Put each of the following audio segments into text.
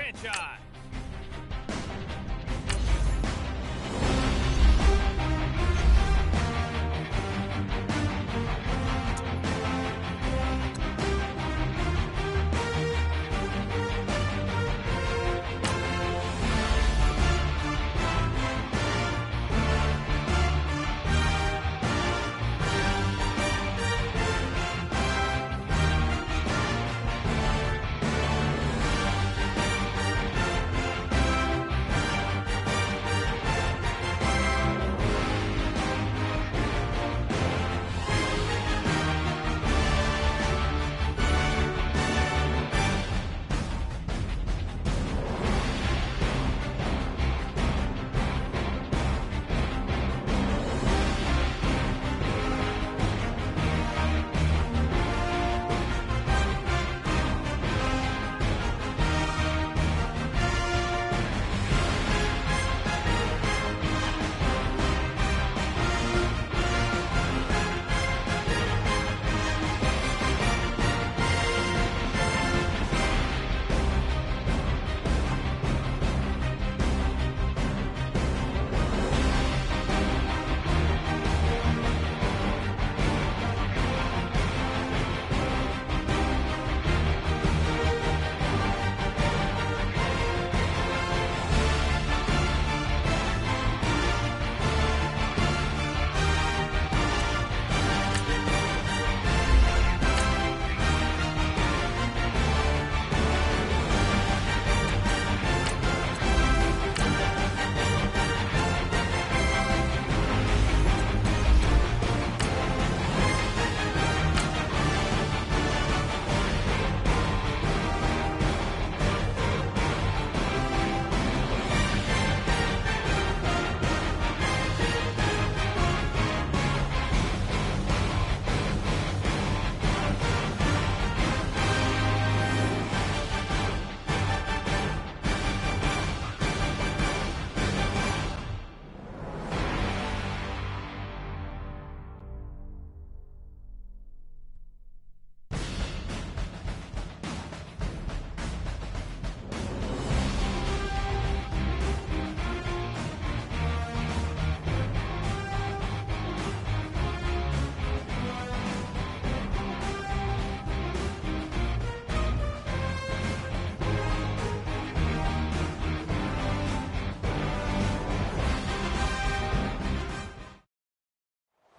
franchise.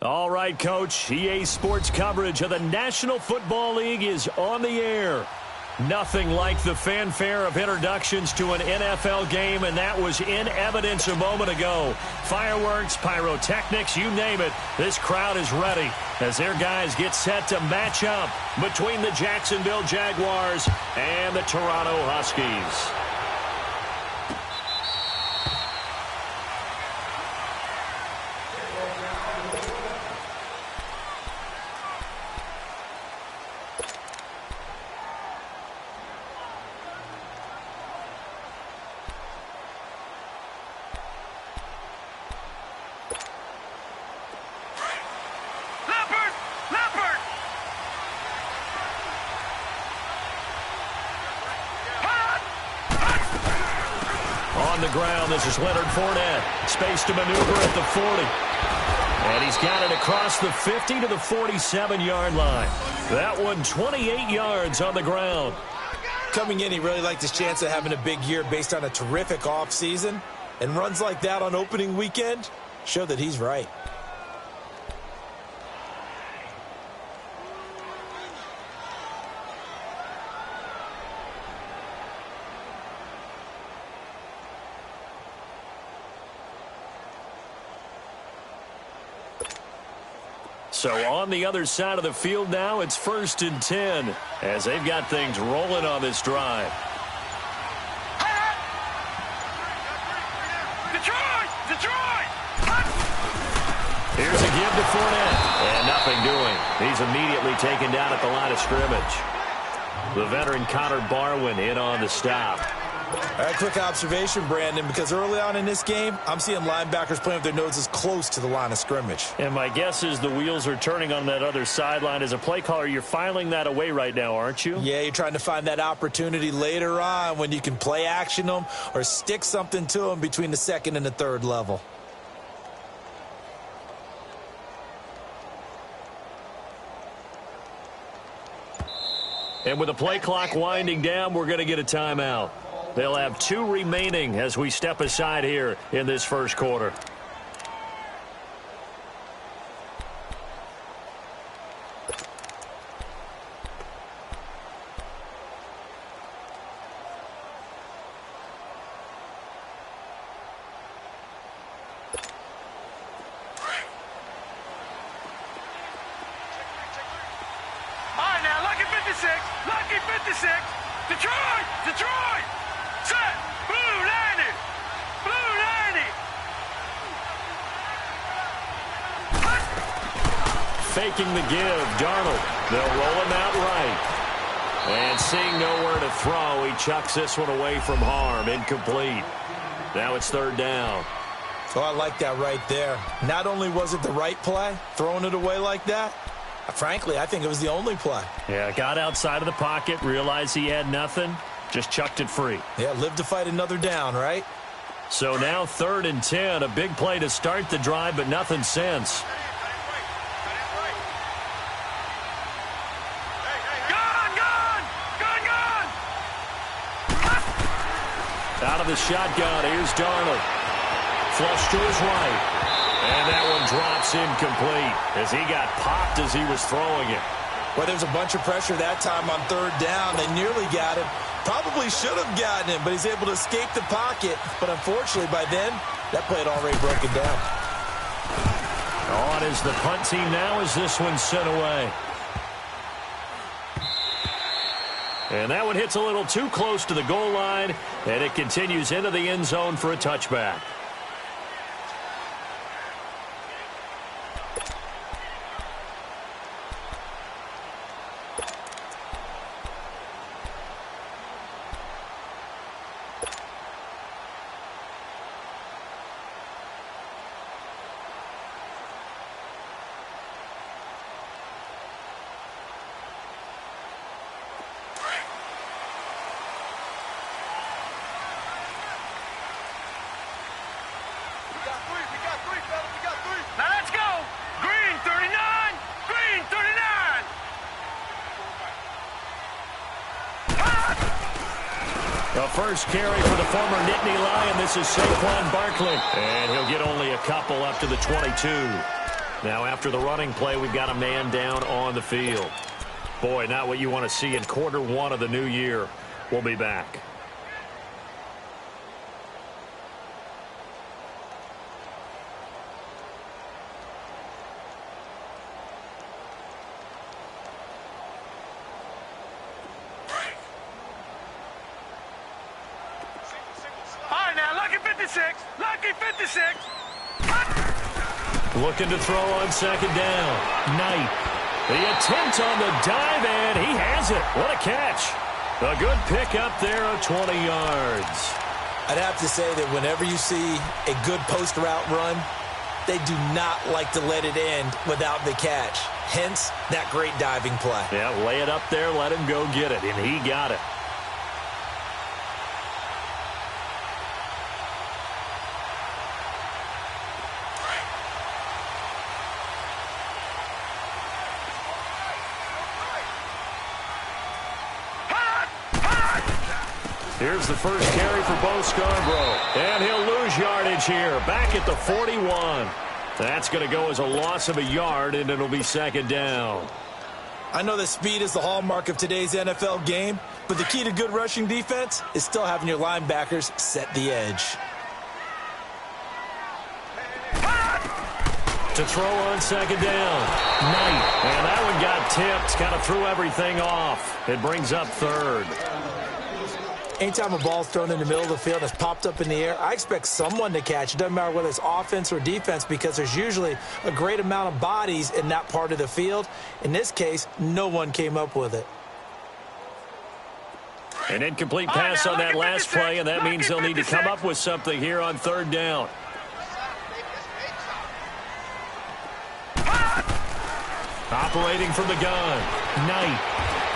All right, Coach. EA Sports coverage of the National Football League is on the air. Nothing like the fanfare of introductions to an NFL game, and that was in evidence a moment ago. Fireworks, pyrotechnics, you name it. This crowd is ready as their guys get set to match up between the Jacksonville Jaguars and the Toronto Huskies. On the ground, this is Leonard Fournette. Space to maneuver at the 40. And he's got it across the 50 to the 47-yard line. That one 28 yards on the ground. Coming in, he really liked his chance of having a big year based on a terrific offseason. And runs like that on opening weekend show that he's right. So on the other side of the field now, it's 1st and 10 as they've got things rolling on this drive. Detroit! Here's a give to Fournette, and nothing doing. He's immediately taken down at the line of scrimmage. The veteran Connor Barwin in on the stop. All right, quick observation, Brandon, because early on in this game, I'm seeing linebackers playing with their noses close to the line of scrimmage. And my guess is the wheels are turning on that other sideline. As a play caller, you're filing that away right now, aren't you? Yeah, you're trying to find that opportunity later on when you can play action them or stick something to them between the second and the third level. And with the play clock winding down, we're going to get a timeout. They'll have 2 remaining as we step aside here in this first quarter. All right, now, lucky 56, lucky 56. Detroit, Detroit. Set, blue 90, blue 90. Faking the give, Darnold. They'll roll him out right. And seeing nowhere to throw, he chucks this one away from harm. Incomplete. Now it's third down. Oh, I like that right there. Not only was it the right play, throwing it away like that, frankly, I think it was the only play. Yeah, got outside of the pocket, realized he had nothing, just chucked it free. Yeah, live to fight another down, right? So now 3rd and 10, a big play to start the drive, but nothing since. Out of the shotgun, here's Darnold. Flush to his right. And that one drops incomplete as he got popped as he was throwing it. Well, there was a bunch of pressure that time on 3rd down. They nearly got him. Probably should have gotten him, but he's able to escape the pocket. But unfortunately, by then, that play had already broken down. On is the punt team now as this one's sent away. And that one hits a little too close to the goal line, and it continues into the end zone for a touchback. Now let's go. Green 39, green 39. The first carry for the former Nittany Lion. This is Saquon Barkley. And he'll get only a couple up to the 22. Now after the running play, we've got a man down on the field. Boy, not what you want to see in quarter 1 of the new year. We'll be back. Lucky 56. Looking to throw on 2nd down. Knight. The attempt on the dive, and he has it. What a catch. A good pickup there of 20 yards. I'd have to say that whenever you see a good post route run, they do not like to let it end without the catch. Hence, that great diving play. Yeah, lay it up there, let him go get it, and he got it. Here's the first carry for Bo Scarborough. And he'll lose yardage here. Back at the 41. That's going to go as a loss of a yard, and it'll be 2nd down. I know that speed is the hallmark of today's NFL game, but the key to good rushing defense is still having your linebackers set the edge. To throw on 2nd down. Knight. And that one got tipped. Kind of threw everything off. It brings up 3rd. Anytime a ball's thrown in the middle of the field that's popped up in the air, I expect someone to catch. It doesn't matter whether it's offense or defense because there's usually a great amount of bodies in that part of the field. In this case, no one came up with it. An incomplete pass on that last play, and that means they'll need to come up with something here on third down. Operating from the gun, Knight.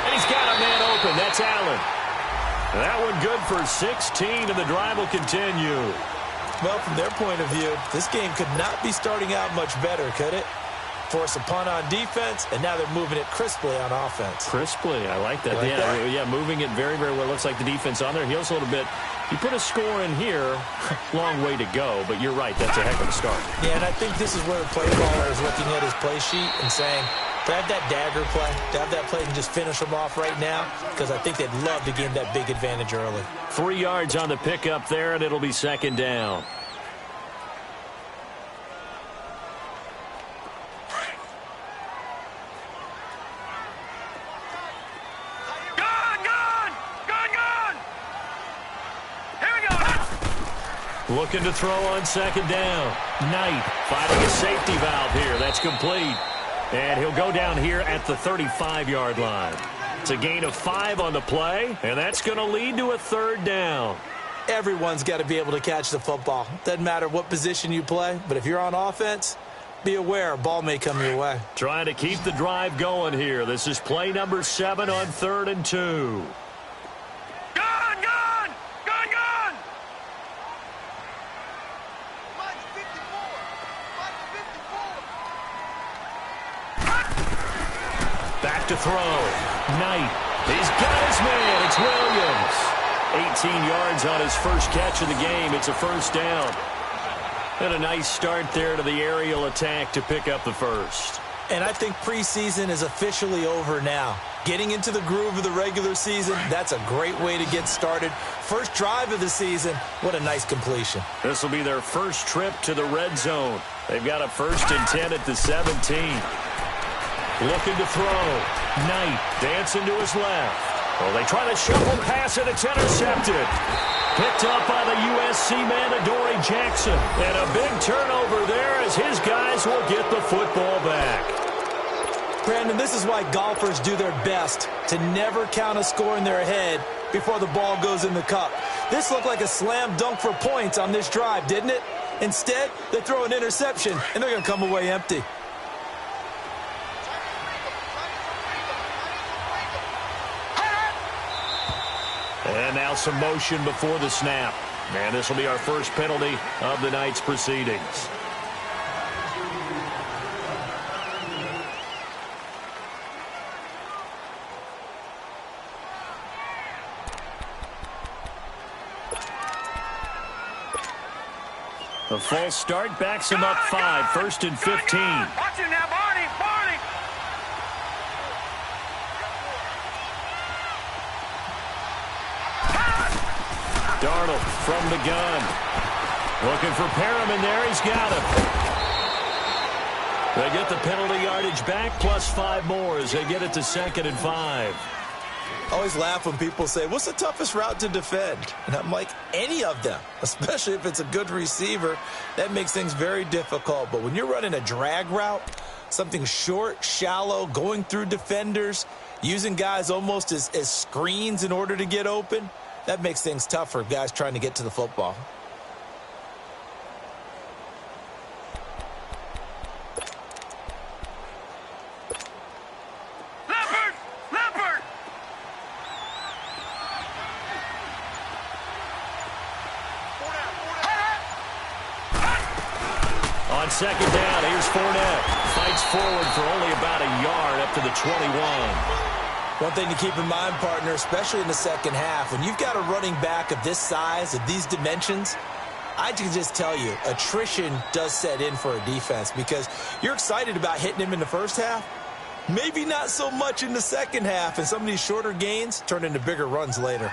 And he's got a man open. That's Allen. That one good for 16, and the drive will continue. Well, from their point of view, this game could not be starting out much better, could it? Force a punt on defense, and now they're moving it crisply on offense. Crisply, I like that. Like that? Yeah, moving it very, very well. Looks like the defense on there heals a little bit. You put a score in here, long way to go, but you're right, that's a heck of a start. Yeah, and I think this is where the play caller is looking at his play sheet and saying, to have that dagger play, to have that play and just finish them off right now, because I think they'd love to gain that big advantage early. 3 yards on the pickup there, and it'll be second down. Looking to throw on second down. Knight finding a safety valve here. That's complete. And he'll go down here at the 35-yard line. It's a gain of 5 on the play, and that's going to lead to a third down. Everyone's got to be able to catch the football. Doesn't matter what position you play, but if you're on offense, be aware a ball may come your way. Trying to keep the drive going here. This is play number 7 on 3rd and 2. Back to throw. Knight. He's got his man. It's Williams. 18 yards on his first catch of the game. It's a first down. And a nice start there to the aerial attack to pick up the first. And I think preseason is officially over now. Getting into the groove of the regular season, that's a great way to get started. First drive of the season, what a nice completion. This will be their first trip to the red zone. They've got a 1st and 10 at the 17. Looking to throw. Knight dancing to his left. Well, they try to shuffle pass, and it's intercepted. Picked up by the USC man, Adoree Jackson. And a big turnover there as his guys will get the football back. Brandon, this is why golfers do their best to never count a score in their head before the ball goes in the cup. This looked like a slam dunk for points on this drive, didn't it? Instead, they throw an interception, and they're going to come away empty. And now some motion before the snap. And this will be our first penalty of the night's proceedings. A false start backs him up 5, 1st and 15. Watch him now, Barney, Barney. Darnold from the gun. Looking for Perriman there. He's got him. They get the penalty yardage back, plus 5 more as they get it to 2nd and 5. I always laugh when people say, what's the toughest route to defend? And I'm like, any of them, especially if it's a good receiver. That makes things very difficult. But when you're running a drag route, something short, shallow, going through defenders, using guys almost as screens in order to get open, that makes things tough for guys trying to get to the football. Leopard! On 2nd down, here's Fournette. Fights forward for only about a yard up to the 21. One thing to keep in mind, partner, especially in the second half, when you've got a running back of this size, of these dimensions, I can just tell you, attrition does set in for a defense because you're excited about hitting him in the first half. Maybe not so much in the second half, and some of these shorter gains turn into bigger runs later.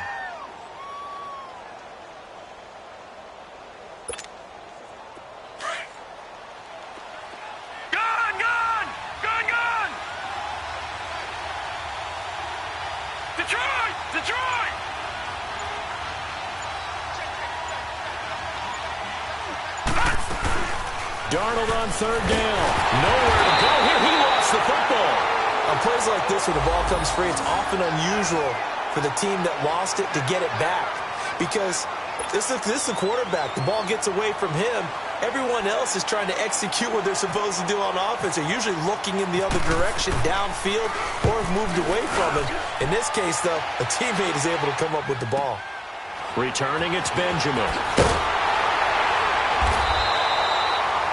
Detroit! Darnold on 3rd down. Nowhere to go here. He lost the football. On plays like this where the ball comes free, it's often unusual for the team that lost it to get it back. Because this is the quarterback. The ball gets away from him. Everyone else is trying to execute what they're supposed to do on offense. They're usually looking in the other direction, downfield, or have moved away from it. In this case, though, a teammate is able to come up with the ball. Returning, it's Benjamin.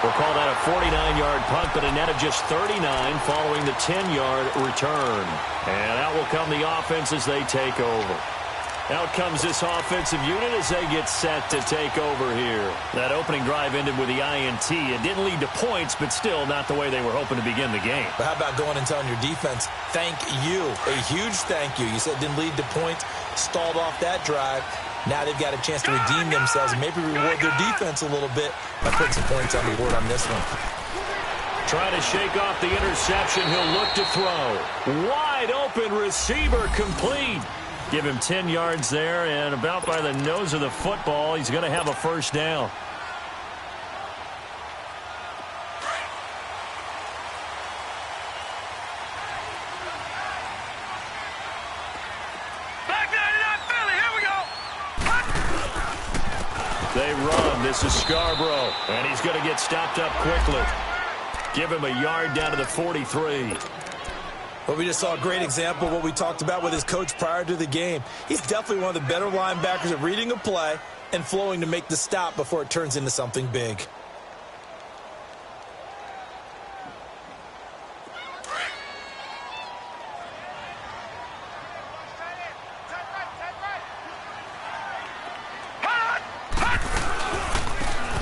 We'll call that a 49-yard punt, but a net of just 39 following the 10-yard return. And out will come the offense as they take over. Out comes this offensive unit as they get set to take over here. That opening drive ended with the INT. It didn't lead to points, but still not the way they were hoping to begin the game. But how about going and telling your defense, thank you, a huge thank you. You said it didn't lead to points, stalled off that drive. Now they've got a chance to redeem themselves and maybe reward their defense a little bit by putting some points on the board on this one. Trying to shake off the interception. He'll look to throw. Wide open receiver complete. Give him 10 yards there, and about by the nose of the football, he's going to have a first down. They run. This is Scarborough, and he's going to get stopped up quickly. Give him a yard down to the 43. Well, we just saw a great example of what we talked about with his coach prior to the game. He's definitely one of the better linebackers at reading a play and flowing to make the stop before it turns into something big.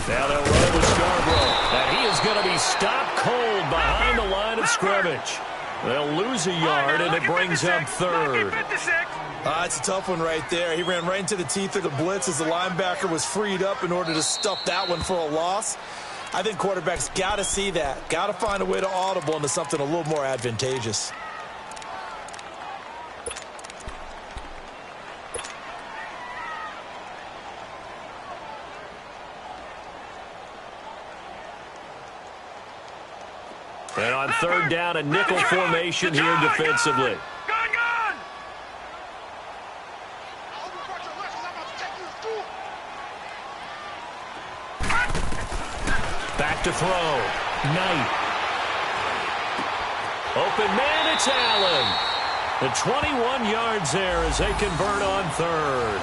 Now they'll run with Scarborough, and he is going to be stopped cold behind the line of scrimmage. They'll lose a yard, and it brings up third. It's a tough one right there. He ran right into the teeth of the blitz as the linebacker was freed up in order to stuff that one for a loss. I think quarterbacks got to see that, got to find a way to audible into something a little more advantageous. And on third down, a nickel formation here defensively. Back to throw. Knight. Open man, it's Allen. The 21 yards there as they convert on third.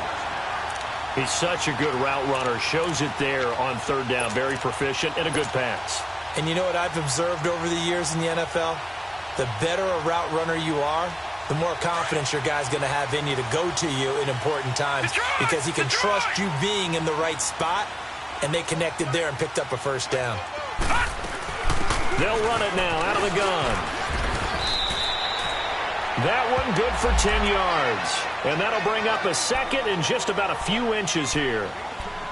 He's such a good route runner. Shows it there on third down. Very proficient and a good pass. And you know what I've observed over the years in the NFL? The better a route runner you are, the more confidence your guy's going to have in you to go to you in important times because he can trust you being in the right spot, and they connected there and picked up a first down. They'll run it now out of the gun. That one good for 10 yards. And that'll bring up a second and just about a few inches here.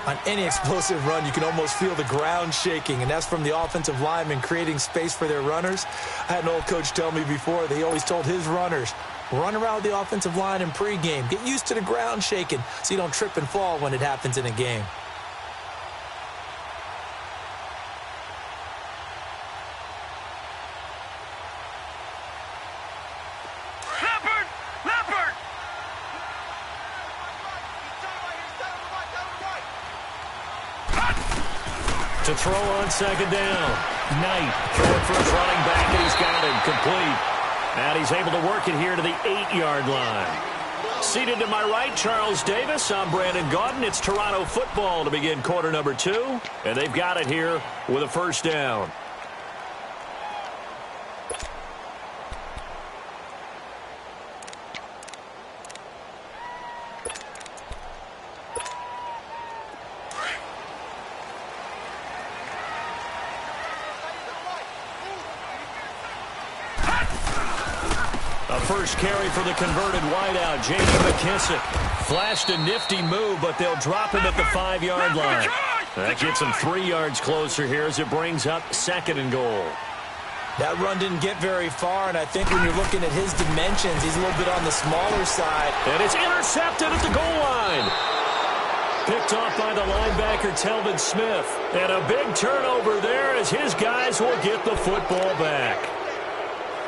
On any explosive run, you can almost feel the ground shaking, and that's from the offensive linemen creating space for their runners. I had an old coach tell me before, he always told his runners, run around the offensive line in pregame. Get used to the ground shaking so you don't trip and fall when it happens in a game. To throw on second down. Knight throwing for his running back, and he's got him complete. And he's able to work it here to the 8-yard line. Seated to my right, Charles Davis. I'm Brandon Gaudin. It's Toronto football to begin quarter number 2. And they've got it here with a first down. First carry for the converted wideout, J.D. McKissick. Flashed a nifty move, but they'll drop him at the 5-yard line. That gets him 3 yards closer here as it brings up second and goal. That run didn't get very far, and I think when you're looking at his dimensions, he's a little bit on the smaller side. And it's intercepted at the goal line. Picked off by the linebacker, Telvin Smith. And a big turnover there as his guys will get the football back.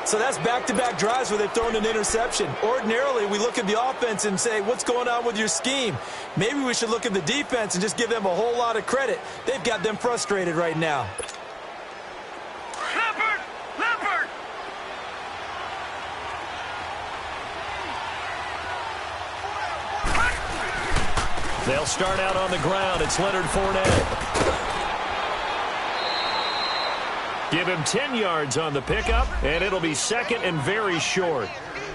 So that's back-to-back drives where they've thrown an interception. Ordinarily, we look at the offense and say, what's going on with your scheme? Maybe we should look at the defense and just give them a whole lot of credit. They've got them frustrated right now. Leopard! Leopard! They'll start out on the ground. It's Leonard Fournette. Give him 10 yards on the pickup, and it'll be second and very short.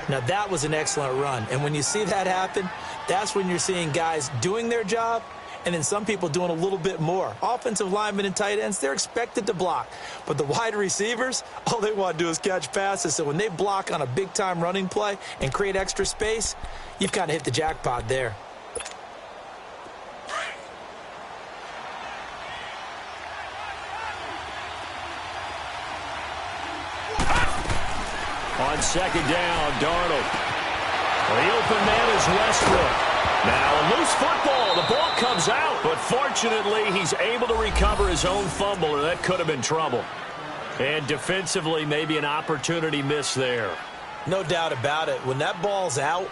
Now, that was an excellent run. And when you see that happen, that's when you're seeing guys doing their job and then some people doing a little bit more. Offensive linemen and tight ends, they're expected to block. But the wide receivers, all they want to do is catch passes. So when they block on a big-time running play and create extra space, you've kind of hit the jackpot there. On second down, Darnold. The open man is Westbrook. Now a loose football. The ball comes out, but fortunately he's able to recover his own fumble, or that could have been trouble. And defensively, maybe an opportunity missed there. No doubt about it. When that ball's out,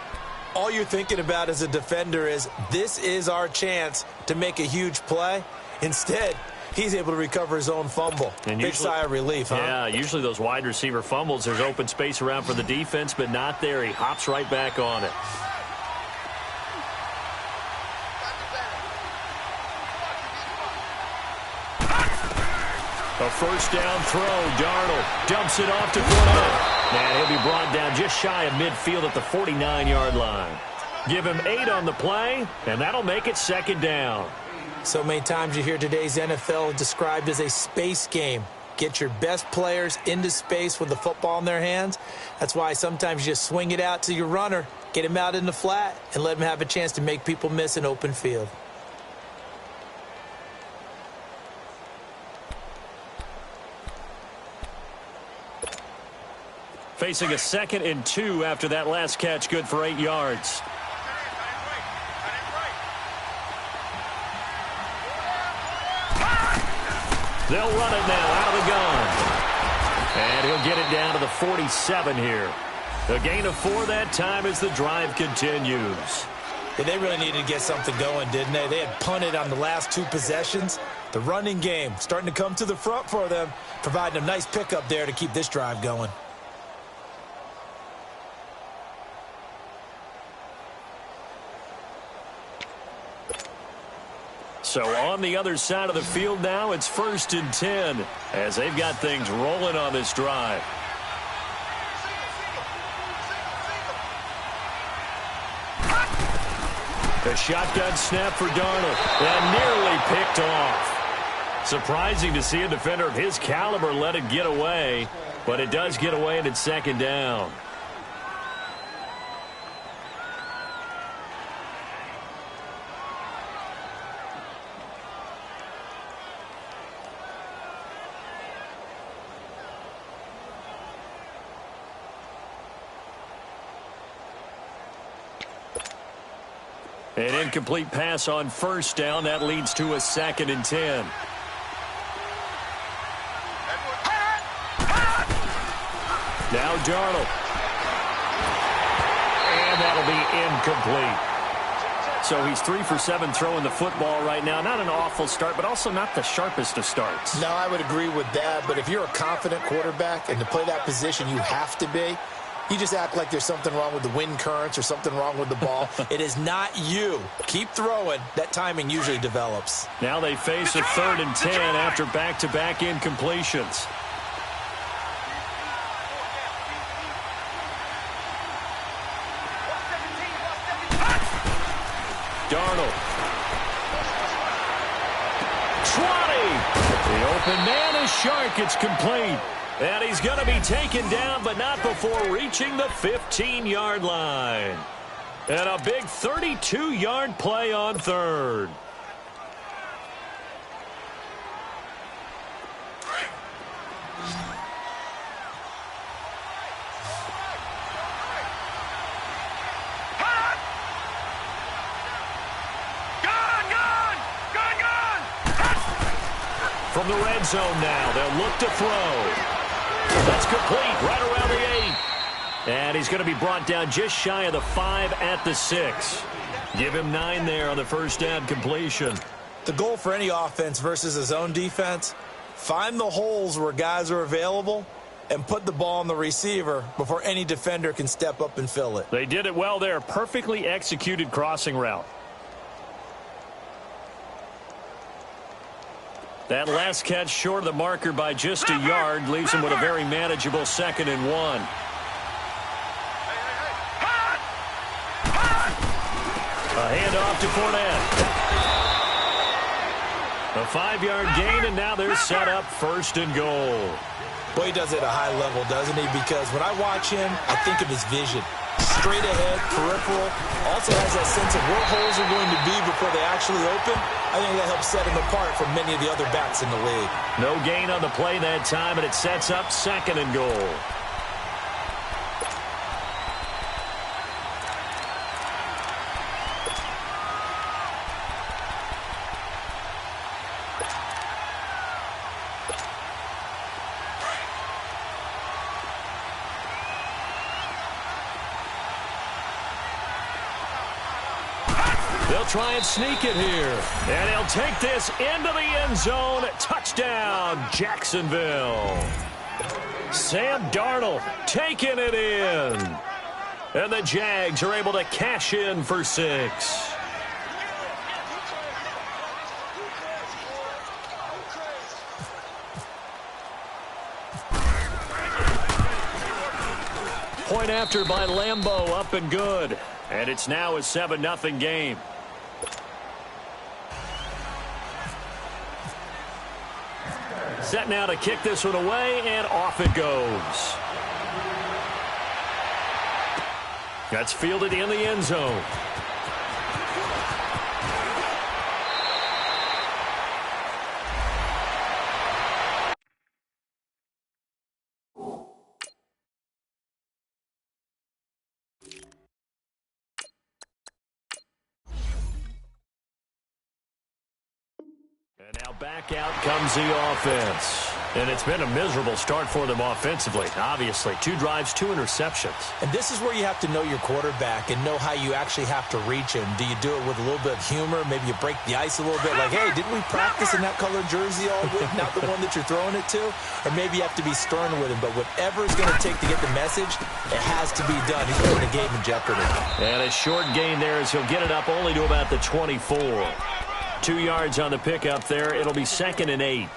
all you're thinking about as a defender is, this is our chance to make a huge play. Instead, he's able to recover his own fumble. And big sigh of relief, huh? Yeah, usually those wide receiver fumbles, there's open space around for the defense, but not there. He hops right back on it. A first down throw. Darnold dumps it off to Fournette. And he'll be brought down just shy of midfield at the 49-yard line. Give him 8 on the play, and that'll make it second down. So many times you hear today's NFL described as a space game. Get your best players into space with the football in their hands. That's why sometimes you just swing it out to your runner, get him out in the flat, and let him have a chance to make people miss an open field. Facing a 2nd and 2 after that last catch, good for 8 yards. They'll run it now out of the gun. And he'll get it down to the 47 here. A gain of 4 that time as the drive continues. Yeah, they really needed to get something going, didn't they? They had punted on the last 2 possessions. The running game starting to come to the front for them, providing a nice pickup there to keep this drive going. So on the other side of the field now, it's 1st and 10 as they've got things rolling on this drive. A shotgun snap for Darnold, and nearly picked off. Surprising to see a defender of his caliber let it get away, but it does get away, and it's second down. An incomplete pass on first down. That leads to a 2nd and 10. Now Darnold. And that'll be incomplete. So he's 3 for 7 throwing the football right now. Not an awful start, but also not the sharpest of starts. No, I would agree with that. But if you're a confident quarterback and to play that position, you have to be. You just act like there's something wrong with the wind currents or something wrong with the ball. It is not you. Keep throwing. That timing usually develops. Now they face a 3rd and 10 after back-to-back incompletions. Darnold. 20. The open man is Shark. It's complete. And he's going to be taken down, but not before reaching the 15-yard line. And a big 32-yard play on 3rd. From the red zone now, they'll look to throw. That's complete right around the 8. And he's going to be brought down just shy of the 5 at the 6. Give him 9 there on the first down completion. The goal for any offense versus his own defense, find the holes where guys are available and put the ball on the receiver before any defender can step up and fill it. They did it well there. Perfectly executed crossing route. That last catch short of the marker by just a yard leaves him with a very manageable 2nd and 1. A handoff to Fournette. A 5-yard gain, and now they're set up 1st and goal. Boy, he does it at a high level, doesn't he? Because when I watch him, I think of his vision. Straight ahead, peripheral. Also has that sense of where holes are going to be before they actually open. I think that helps set him apart from many of the other backs in the league. No gain on the play that time, and it sets up 2nd and goal. They'll try and sneak it here. And he'll take this into the end zone. Touchdown, Jacksonville. Sam Darnold taking it in. And the Jags are able to cash in for 6. Point after by Lambeau, up and good. And it's now a 7-0 game. Set now to kick this one away, and off it goes. That's fielded in the end zone. And now back out comes the offense. And it's been a miserable start for them offensively. Obviously, 2 drives, 2 interceptions. And this is where you have to know your quarterback and know how you actually have to reach him. Do you do it with a little bit of humor? Maybe you break the ice a little bit like, hey, didn't we practice in that colored jersey all week, not the one that you're throwing it to? Or maybe you have to be stern with him. But whatever it's going to take to get the message, it has to be done. He's putting the game in jeopardy. And a short gain there as he'll get it up only to about the 24. 2 yards on the pickup there. It'll be 2nd and 8.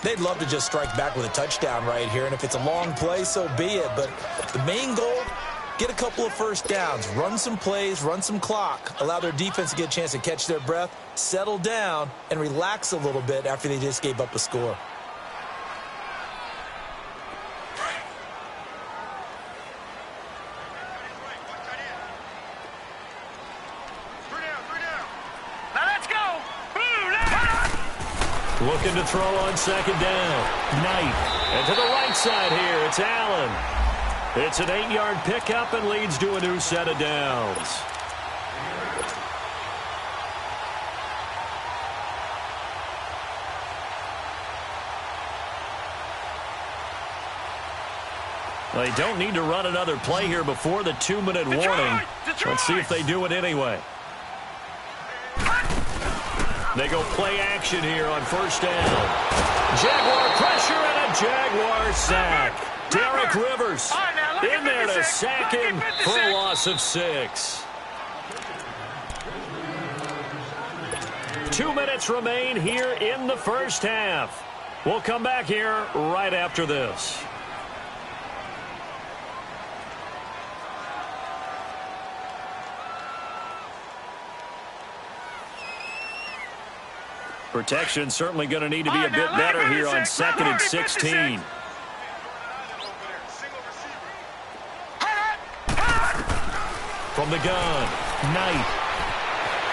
They'd love to just strike back with a touchdown right here, and if it's a long play, so be it. But the main goal, get a couple of first downs, run some plays, run some clock, allow their defense to get a chance to catch their breath, settle down, and relax a little bit after they just gave up a score. Looking to throw on 2nd down. Knight. And to the right side here, it's Allen. It's an 8-yard pickup and leads to a new set of downs. They don't need to run another play here before the 2-minute warning. Let's see if they do it anyway. They go play action here on 1st down. Jaguar pressure and a Jaguar sack. Derek Rivers in there to sack him for a loss of 6. 2 minutes remain here in the first half. We'll come back here right after this. Protection certainly going to need to be a bit better here on 2nd and 16. From the gun, Knight.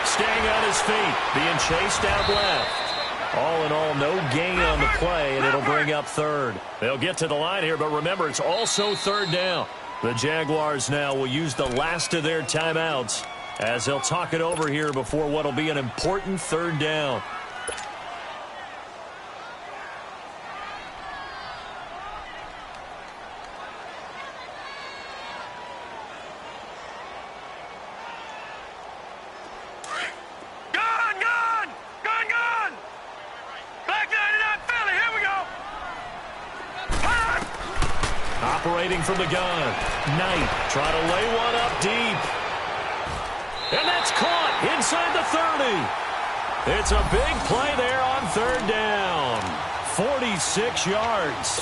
Staying on his feet, being chased out left. All in all, no gain on the play, and it'll bring up 3rd. They'll get to the line here, but remember, it's also 3rd down. The Jaguars now will use the last of their timeouts as they'll talk it over here before what will be an important 3rd down. Operating from the gun. Knight trying to lay one up deep. And that's caught inside the 30. It's a big play there on third down. 46 yards.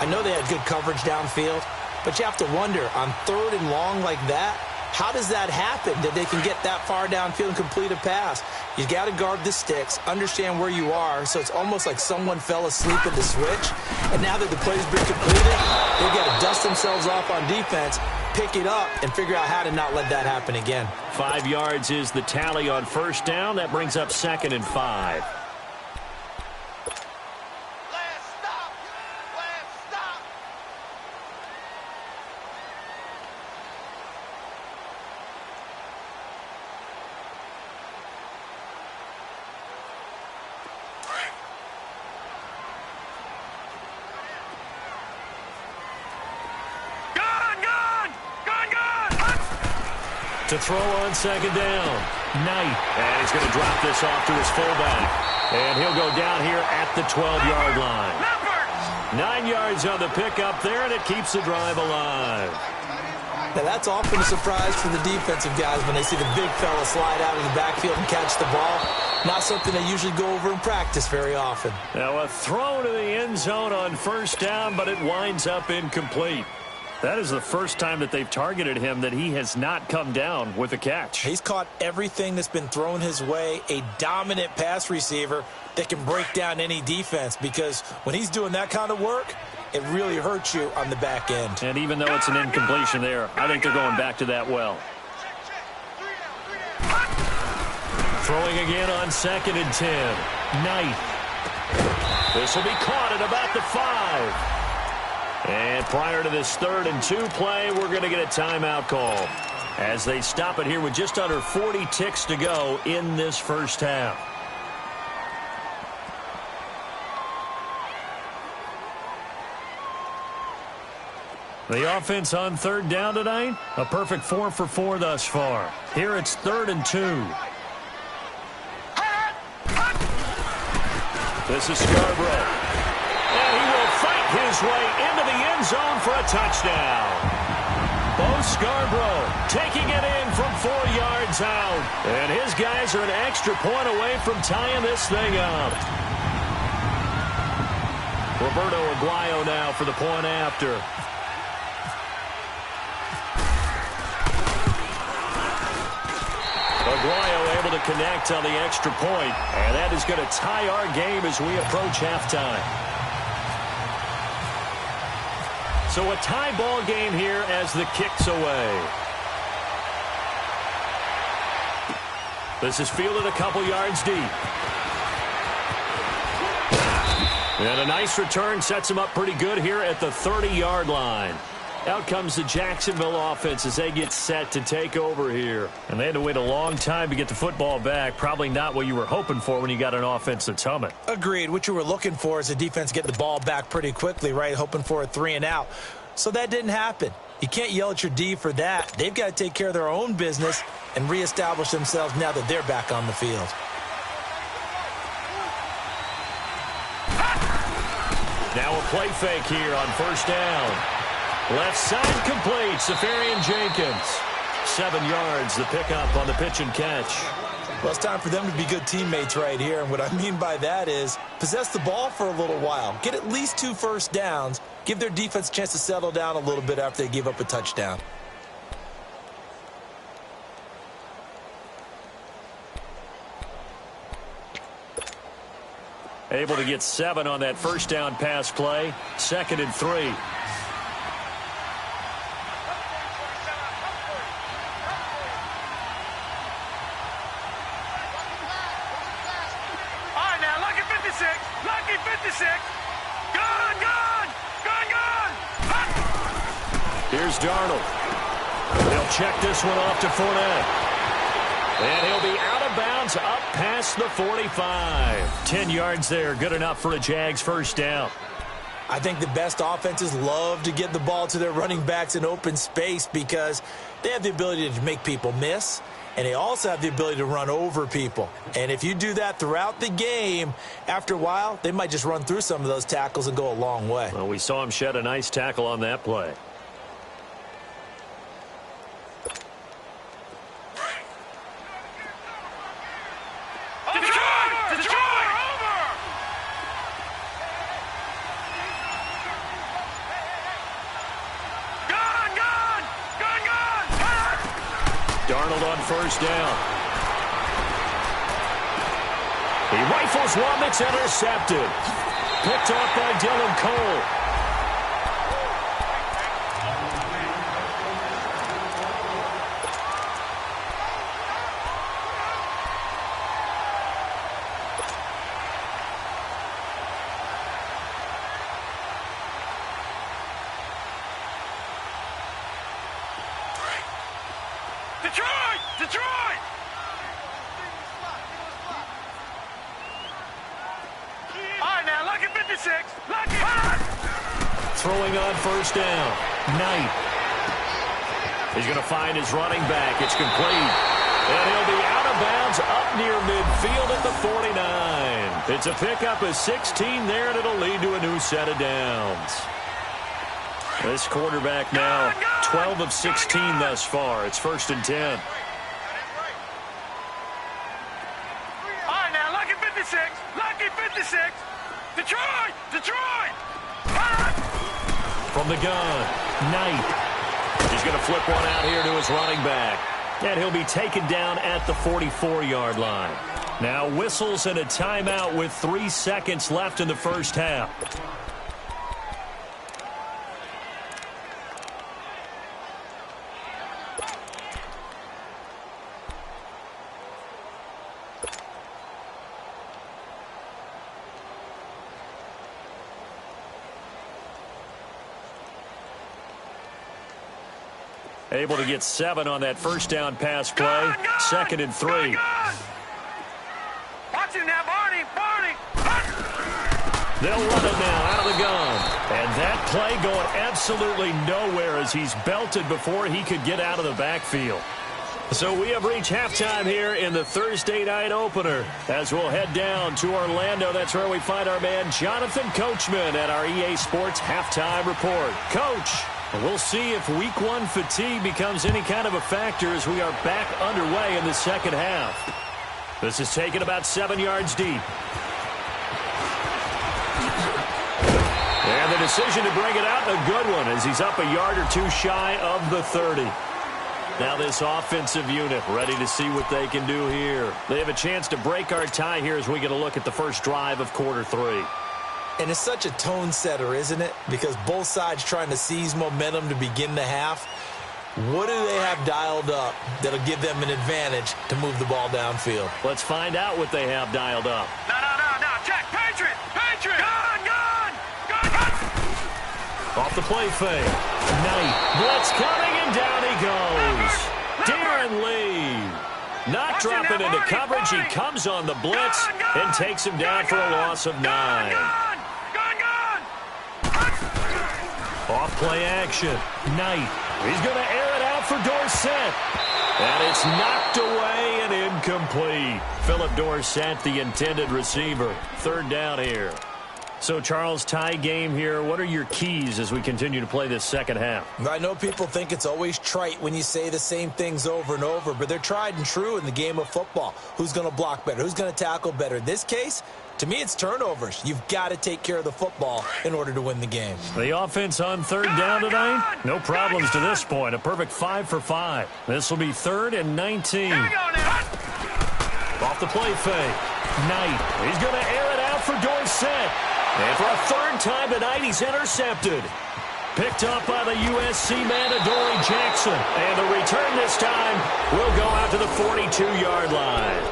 I know they had good coverage downfield, but you have to wonder, on third and long like that, how does that happen that they can get that far downfield and complete a pass? You got to guard the sticks, understand where you are, so it's almost like someone fell asleep at the switch, and now that the play's been completed, they've got to dust themselves off on defense, pick it up, and figure out how to not let that happen again. 5 yards is the tally on first down. That brings up 2nd and 5. To throw on second down. Knight. And he's going to drop this off to his fullback. And he'll go down here at the 12-yard line. 9 yards on the pickup there, and it keeps the drive alive. Now, that's often a surprise for the defensive guys when they see the big fella slide out of the backfield and catch the ball. Not something they usually go over in practice very often. Now, a throw to the end zone on first down, but it winds up incomplete. That is the first time that they've targeted him that he has not come down with a catch. He's caught everything that's been thrown his way, a dominant pass receiver that can break down any defense, because when he's doing that kind of work, it really hurts you on the back end. And even though it's an incompletion there, I think they're going back to that well. Throwing again on 2nd and 10. Knight. This will be caught at about the 5. And prior to this 3rd and 2 play, we're going to get a timeout call as they stop it here with just under 40 ticks to go in this first half. The offense on 3rd down tonight, a perfect 4 for 4 thus far. Here it's 3rd and 2. This is Scarborough. And he will fight his way into the end zone for a touchdown. Bo Scarborough taking it in from 4 yards out. And his guys are an extra point away from tying this thing up. Roberto Aguayo now for the point after. Aguayo able to connect on the extra point, and that is going to tie our game as we approach halftime. So a tie ball game here as the kick's away. This is fielded a couple yards deep. And a nice return sets him up pretty good here at the 30-yard line. Out comes the Jacksonville offense as they get set to take over here. And they had to wait a long time to get the football back. Probably not what you were hoping for when you got an offense that's humming. Agreed. What you were looking for is the defense get the ball back pretty quickly, right? Hoping for a 3 and out. So that didn't happen. You can't yell at your D for that. They've got to take care of their own business and reestablish themselves now that they're back on the field. Now a play fake here on first down. Left side complete, Safarian Jenkins. 7 yards, the pickup on the pitch and catch. Well, it's time for them to be good teammates right here. And what I mean by that is possess the ball for a little while. Get at least 2 first downs. Give their defense a chance to settle down a little bit after they give up a touchdown. Able to get 7 on that first down pass play. 2nd and 3. Lucky 56. Gone. Here's Darnold. They'll check this one off to Fournette. And he'll be out of bounds up past the 45. 10 yards there. Good enough for a Jags first down. I think the best offenses love to get the ball to their running backs in open space because they have the ability to make people miss. and they also have the ability to run over people. And if you do that throughout the game, after a while, they might just run through some of those tackles and go a long way. Well, we saw him shed a nice tackle on that play. Darnold on first down. He rifles one that's intercepted. Picked off by Dylan Cole. Detroit! Detroit! All right, now, lucky 56. Lucky. Throwing on first down. Knight. He's going to find his running back. It's complete. And he'll be out of bounds up near midfield at the 49. It's a pickup of 16 there, and it'll lead to a new set of downs. This quarterback now 12 of 16 thus far. It's 1st and 10. All right, now, lucky 56. Lucky 56. Detroit! Detroit! From the gun, Knight. He's going to flip one out here to his running back. And he'll be taken down at the 44-yard line. Now whistles and a timeout with 3 seconds left in the first half. Able to get 7 on that first down pass play. 2nd and 3. Watch him now, Barney. Barney. They'll run it now out of the gun. And that play going absolutely nowhere as he's belted before he could get out of the backfield. So we have reached halftime here in the Thursday night opener. As we'll head down to Orlando, that's where we find our man Jonathan Coachman at our EA Sports Halftime Report. Coach, we'll see if Week 1 fatigue becomes any kind of a factor as we are back underway in the second half. This is taken about 7 yards deep. And the decision to bring it out, a good one, as he's up a yard or two shy of the 30. Now this offensive unit ready to see what they can do here. They have a chance to break our tie here as we get a look at the first drive of quarter 3. And it's such a tone setter, isn't it? Because both sides trying to seize momentum to begin the half. What do they have dialed up that'll give them an advantage to move the ball downfield? Let's find out what they have dialed up. No. Check. Patriot. Patriot. Gun. Off the play fake. Knight. Blitz coming, and down he goes. Darren Lee. Not dropping into coverage. He comes on the blitz and takes him down for a loss of 9. Off play action. Knight. He's going to air it out for Dorsett. And it's knocked away and incomplete. Philip Dorsett, the intended receiver. 3rd down here. So, Charles, tie game here. What are your keys as we continue to play this second half? I know people think it's always trite when you say the same things over and over, but they're tried and true in the game of football. Who's going to block better? Who's going to tackle better? In this case, to me, it's turnovers. You've got to take care of the football in order to win the game. The offense on 3rd down tonight? No problems to this point. A perfect 5 for 5. This will be 3rd and 19. Off the play fake. Knight. He's going to air it out for Dorsett. And for a 3rd time tonight, he's intercepted. Picked up by the USC man, Adoree Jackson. And the return this time will go out to the 42-yard line.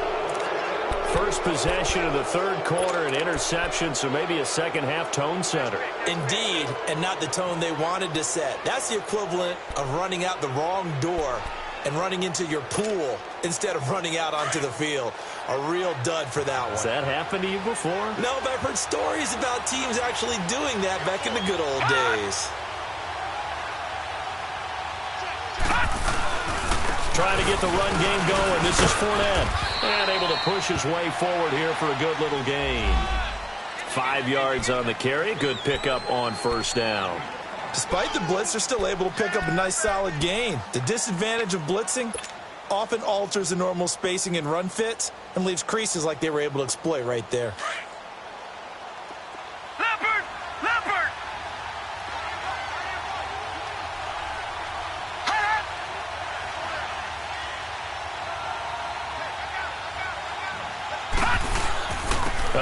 First possession of the 3rd quarter, an interception, so maybe a second half tone setter. Indeed, and not the tone they wanted to set. That's the equivalent of running out the wrong door and running into your pool instead of running out onto the field. A real dud for that one. Has that happened to you before? No, but I've heard stories about teams actually doing that back in the good old days. trying to get the run game going. This is Fournette. And able to push his way forward here for a good little gain. 5 yards on the carry. Good pickup on first down. Despite the blitz, they're still able to pick up a nice solid gain. The disadvantage of blitzing often alters the normal spacing and run fits and leaves creases like they were able to exploit right there. Leopard! Leopard!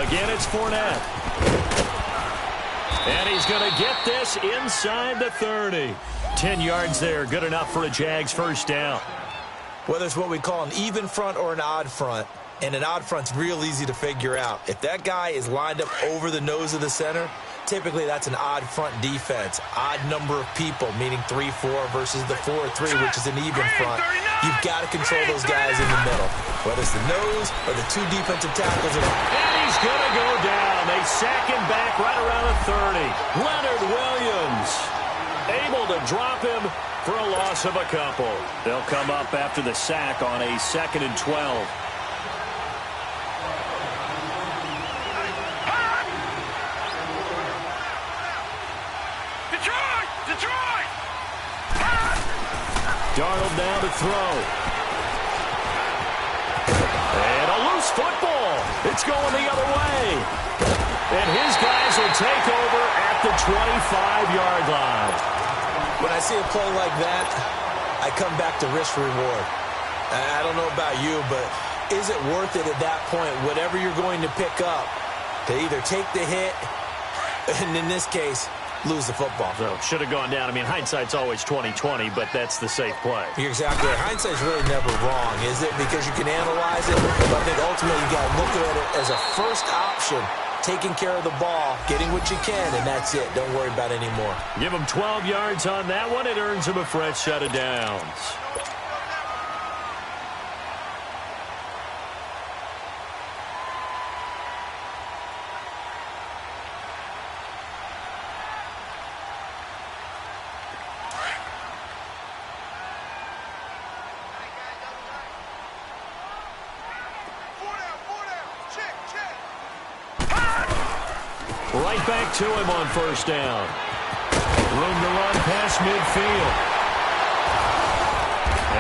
Again, it's Fournette. And he's going to get this inside the 30. 10 yards there, good enough for a Jags first down. Whether it's what we call an even front or an odd front, and an odd front's real easy to figure out. If that guy is lined up over the nose of the center, typically that's an odd front defense. Odd number of people, meaning 3-4 versus the 4-3, which is an even front. You've got to control those guys in the middle, whether it's the nose or the two defensive tackles. And he's going to go down. They sack him back right around the 30. Leonard Williams able to drop him for a loss of a couple. They'll come up after the sack on a 2nd and 12. Detroit! Darnold now to throw. And a loose football. It's going the other way. And his guys will take over at the 25-yard line. When I see a play like that, I come back to risk reward. I don't know about you, but is it worth it at that point, whatever you're going to pick up, to either take the hit, and in this case, lose the football? So should have gone down. I mean, hindsight's always 20/20, but that's the safe play. You're exactly right. Hindsight's really never wrong, is it? Because you can analyze it, but I think ultimately you got to look at it as a first option. Taking care of the ball, getting what you can, and that's it. Don't worry about it anymore. Give him 12 yards on that one. It earns him a fresh set of downs. Right back to him on first down. Room to run past midfield.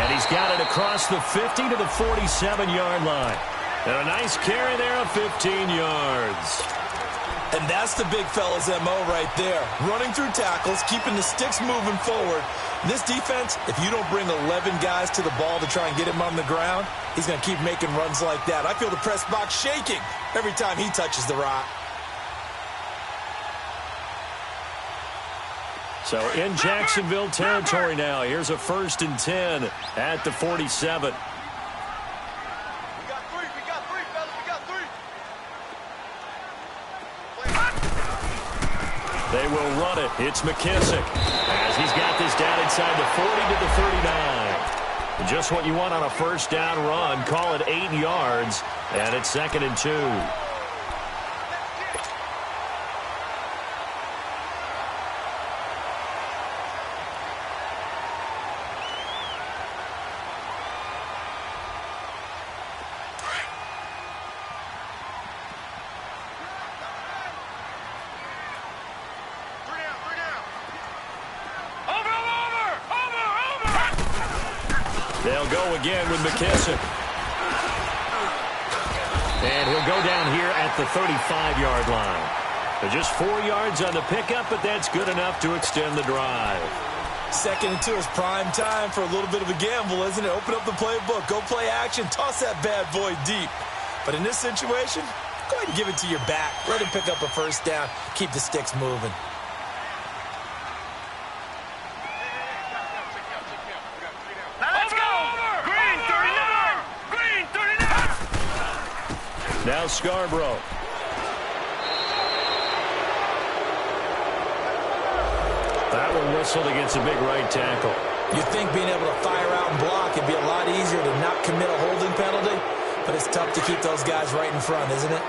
And he's got it across the 50 to the 47-yard line. And a nice carry there of 15 yards. And that's the big fella's MO right there. Running through tackles, keeping the sticks moving forward. This defense, if you don't bring 11 guys to the ball to try and get him on the ground, he's going to keep making runs like that. I feel the press box shaking every time he touches the rock. So in Jacksonville territory now. Here's a 1st and 10 at the 47. We got three, fellas, we got three. They will run it. It's McKissick as he's got this down inside the 40 to the 39. Just what you want on a first down run. Call it 8 yards, and it's 2nd and 2. They'll go again with McKissick. And he'll go down here at the 35-yard line. Just 4 yards on the pickup, but that's good enough to extend the drive. 2nd and 2 is prime time for a little bit of a gamble, isn't it? Open up the playbook, go play action, toss that bad boy deep. But in this situation, go ahead and give it to your back. Let him pick up a first down, keep the sticks moving. Now Scarborough. That one whistled against a big right tackle. You'd think being able to fire out and block would be a lot easier to not commit a holding penalty, but it's tough to keep those guys right in front, isn't it?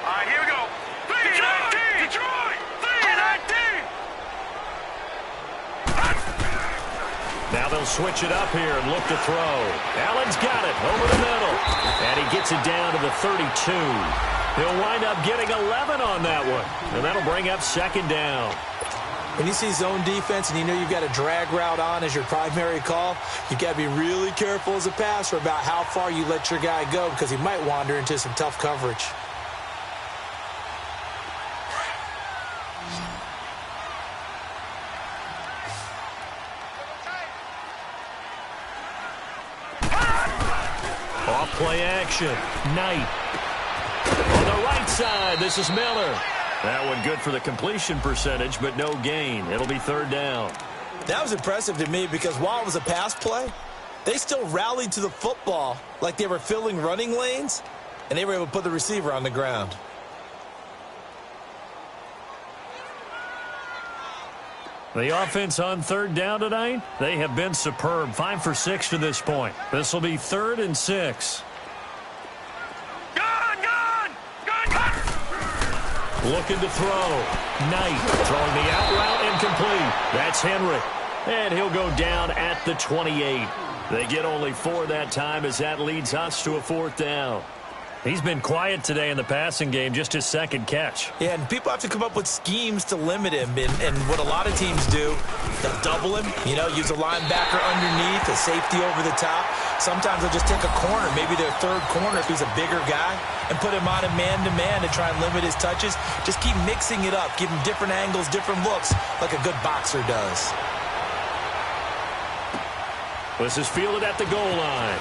All right, here we go. 3-19. Detroit! 3-19. switch it up here and look to throw. Allen's got it over the middle. And he gets it down to the 32. He'll wind up getting 11 on that one. And that'll bring up second down. When you see zone defense and you know you've got a drag route on as your primary call, you've got to be really careful as a passer about how far you let your guy go because he might wander into some tough coverage. Off play action. Knight. On the right side, this is Miller. That one good for the completion percentage, but no gain. It'll be third down. That was impressive to me because while it was a pass play, they still rallied to the football like they were filling running lanes, and they were able to put the receiver on the ground. The offense on third down tonight, they have been superb. 5 for 6 to this point. This will be 3rd and 6. Looking to throw. Knight throwing the out route incomplete. That's Henry. And he'll go down at the 28. They get only 4 that time as that leads us to a 4th down. He's been quiet today in the passing game, just his second catch. Yeah, and people have to come up with schemes to limit him. And what a lot of teams do, they'll double him, use a linebacker underneath, a safety over the top. Sometimes they'll just take a corner, maybe their third corner if he's a bigger guy, and put him on a man-to-man to try and limit his touches. Just keep mixing it up, give him different angles, different looks, like a good boxer does. This is fielded at the goal line.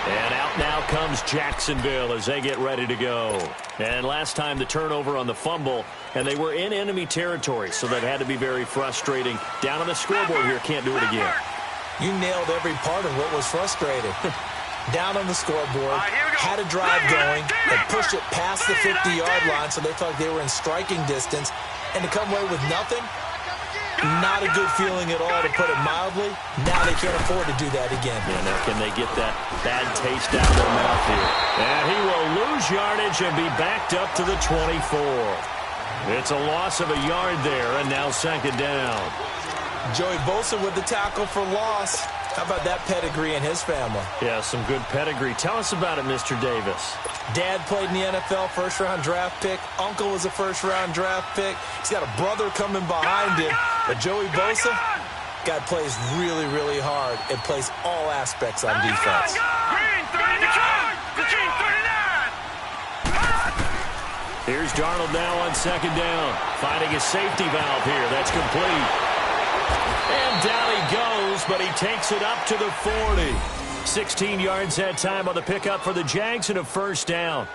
And out now comes Jacksonville as they get ready to go. And last time the turnover on the fumble, and they were in enemy territory, so that had to be very frustrating. Down on the scoreboard here, can't do it again. You nailed every part of what was frustrating. Down on the scoreboard, had a drive going, and pushed it past the 50-yard line so they felt like they were in striking distance, and to come away with nothing, not a good feeling at all, to put it mildly. Now they can't afford to do that again. Yeah, now can they get that bad taste out of their mouth here? And he will lose yardage and be backed up to the 24. It's a loss of a yard there, and now second down. Joey Bosa with the tackle for loss. How about that pedigree in his family? Yeah, some good pedigree. Tell us about it, Mr. Davis. Dad played in the NFL, first-round draft pick. Uncle was a first-round draft pick. He's got a brother coming behind him. But Joey Bosa, guy plays really, really hard and plays all aspects on defense. Here's Darnold now on second down. Finding his safety valve here. That's complete. And down he goes, but he takes it up to the 40. 16 yards that time on the pickup for the Jags and a first down.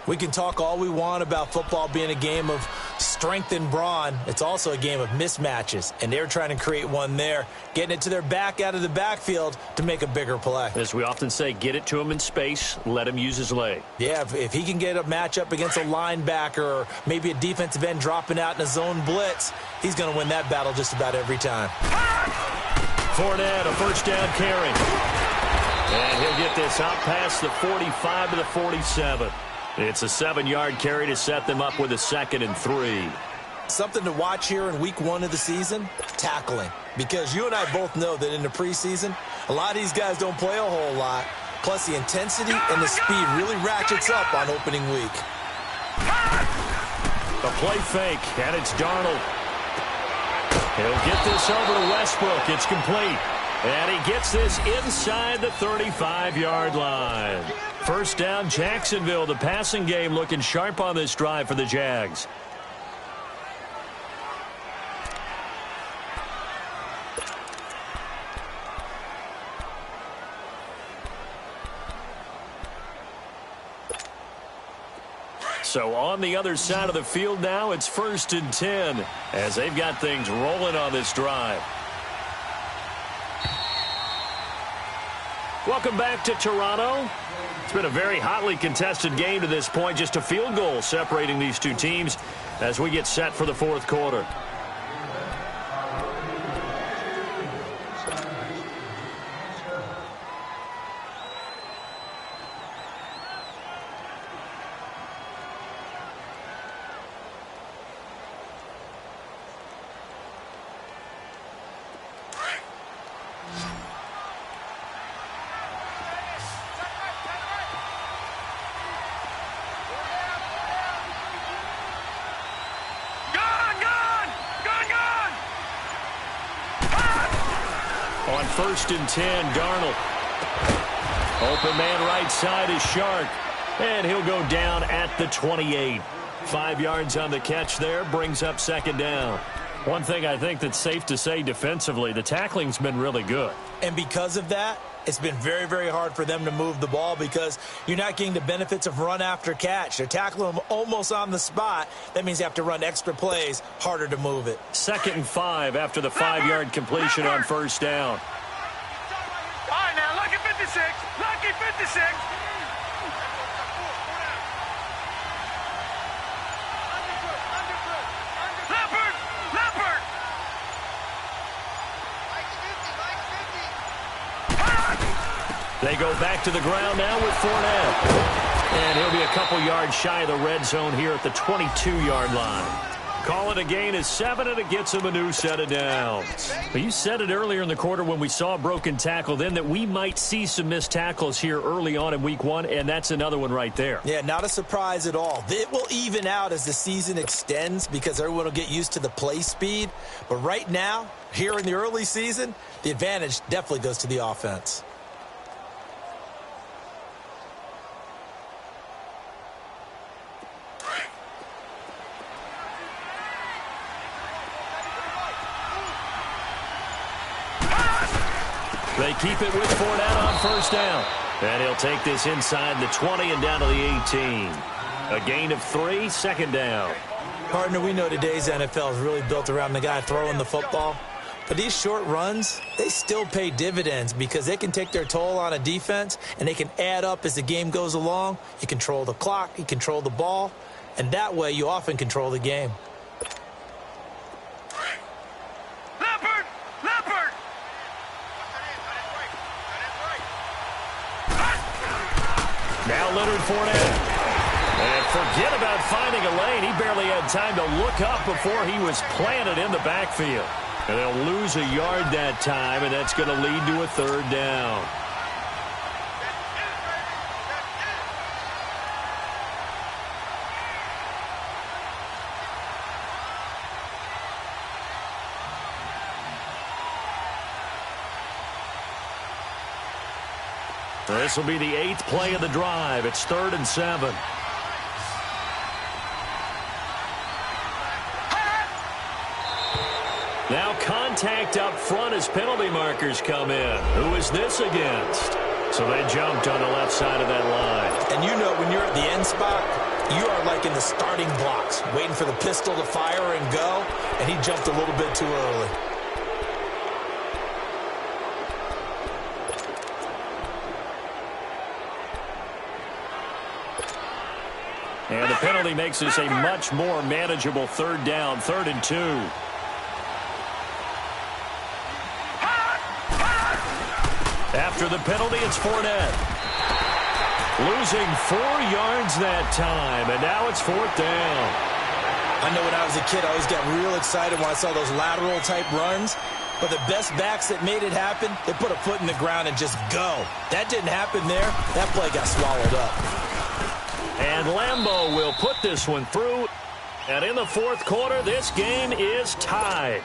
We can talk all we want about football being a game of strength and brawn. It's also a game of mismatches, and they're trying to create one there, getting it to their back out of the backfield to make a bigger play. As we often say, get it to him in space, let him use his leg. Yeah, if he can get a matchup against a linebacker or maybe a defensive end dropping out in a zone blitz, he's going to win that battle just about every time. Fournette, a first down carry. And he'll get this out past the 45 to the 47. It's a 7-yard carry to set them up with a 2nd and 3. Something to watch here in week 1 of the season, tackling. Because you and I both know that in the preseason, a lot of these guys don't play a whole lot. Plus the intensity and the speed really ratchets up on opening week. A play fake, and it's Darnold. He'll get this over to Westbrook. It's complete. And he gets this inside the 35-yard line. First down, Jacksonville. The passing game looking sharp on this drive for the Jags. So on the other side of the field now, it's 1st and 10 as they've got things rolling on this drive. Welcome back to Toronto. It's been a very hotly contested game to this point. Just a field goal separating these two teams as we get set for the 4th quarter. On 1st and 10, Darnold. Open man right side is Shark. And he'll go down at the 28. 5 yards on the catch there, brings up 2nd down. One thing I think that's safe to say defensively, the tackling's been really good. And because of that, it's been very, very hard for them to move the ball because you're not getting the benefits of run after catch. They're tackling them almost on the spot. That means you have to run extra plays, harder to move it. 2nd and 5 after the 5-yard completion on 1st down. All right, now, lucky 56. Lucky 56. Leopard! Leopard! They go back to the ground now with Fournette. And he'll be a couple yards shy of the red zone here at the 22-yard line. Call it a gain of 7, and it gets him a new set of downs. But you said it earlier in the quarter when we saw a broken tackle then that we might see some missed tackles here early on in week 1, and that's another one right there. Yeah, not a surprise at all. It will even out as the season extends because everyone will get used to the play speed. But right now, here in the early season, the advantage definitely goes to the offense. They keep it with Fournette on 1st down. And he'll take this inside the 20 and down to the 18. A gain of 3, 2nd down. Partner, we know today's NFL is really built around the guy throwing the football. But these short runs, they still pay dividends because they can take their toll on a defense and they can add up as the game goes along. You control the clock, you control the ball, and that way you often control the game. Leopard! Leopard! Now Leonard Fournette. And forget about finding a lane. He barely had time to look up before he was planted in the backfield. And they'll lose a yard that time, and that's going to lead to a 3rd down. This will be the 8th play of the drive. It's 3rd and 7. Now contact up front as penalty markers come in. Who is this against? So they jumped on the left side of that line. And you know when you're at the end spot, you are like in the starting blocks, waiting for the pistol to fire and go, and he jumped a little bit too early. And the penalty makes this a much more manageable 3rd down, 3rd and 2. After the penalty, it's Fournette. Losing 4 yards that time, and now it's 4th down. I know when I was a kid, I always got real excited when I saw those lateral-type runs. But the best backs that made it happen, they put a foot in the ground and just go. That didn't happen there. That play got swallowed up. And Lambeau will put this one through. And in the 4th quarter, this game is tied.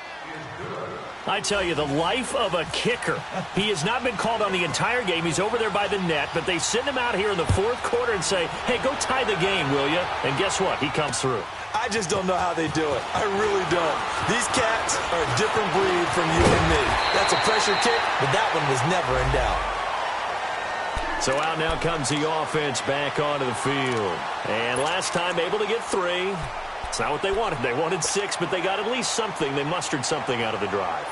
I tell you, the life of a kicker. He has not been called on the entire game. He's over there by the net, but they send him out here in the 4th quarter and say, hey, go tie the game, will you? And guess what? He comes through. I just don't know how they do it. I really don't. These cats are a different breed from you and me. That's a pressure kick, but that one was never in doubt. So out now comes the offense back onto the field. And last time able to get 3. It's not what they wanted. They wanted 6, but they got at least something. They mustered something out of the drive.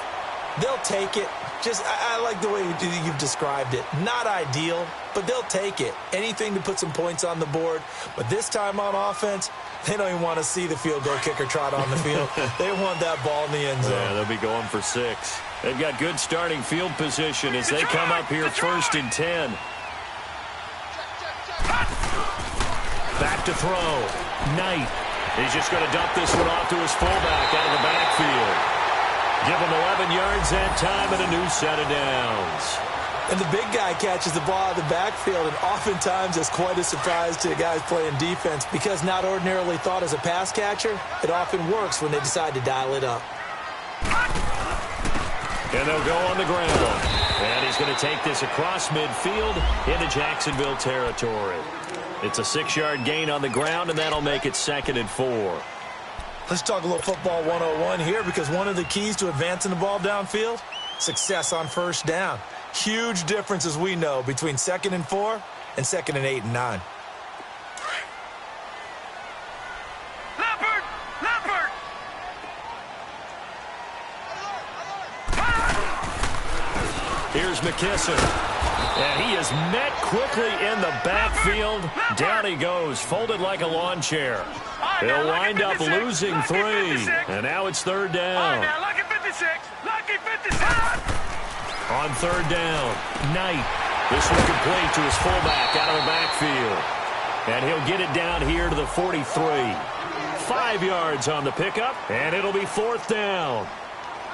They'll take it. I like the way you've described it. Not ideal, but they'll take it. Anything to put some points on the board. But this time on offense, they don't even want to see the field goal kicker trot on the field. They want that ball in the end zone. Yeah, they'll be going for 6. They've got good starting field position as they come up here 1st and 10. Back to throw. Knight. He's just going to dump this one off to his fullback out of the backfield. Give him 11 yards that time and a new set of downs. And the big guy catches the ball out of the backfield, and oftentimes it's quite a surprise to guys playing defense because not ordinarily thought as a pass catcher, it often works when they decide to dial it up. And they'll go on the ground. And he's going to take this across midfield into Jacksonville territory. It's a 6-yard gain on the ground, and that'll make it 2nd and 4. Let's talk a little football 101 here, because one of the keys to advancing the ball downfield, success on first down. Huge difference, as we know, between 2nd and 4 and 2nd and 8 and 9. Leopard! Here's McKisson. And he is met quickly in the backfield. Down he goes, folded like a lawn chair. He'll wind up losing 3. And now it's 3rd down. Lucky 56. Lucky 56. On 3rd down, Knight. This one complete to his fullback out of the backfield. And he'll get it down here to the 43. 5 yards on the pickup, and it'll be 4th down.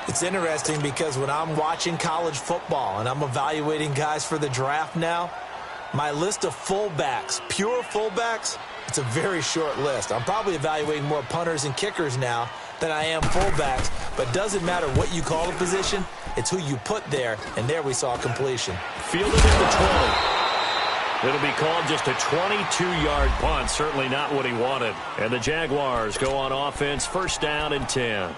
It's interesting because when I'm watching college football and I'm evaluating guys for the draft now, my list of fullbacks, pure fullbacks, it's a very short list. I'm probably evaluating more punters and kickers now than I am fullbacks, but it doesn't matter what you call a position, it's who you put there, and there we saw completion. Fielded at the 20. It'll be called just a 22-yard punt, certainly not what he wanted. And the Jaguars go on offense, 1st down and 10.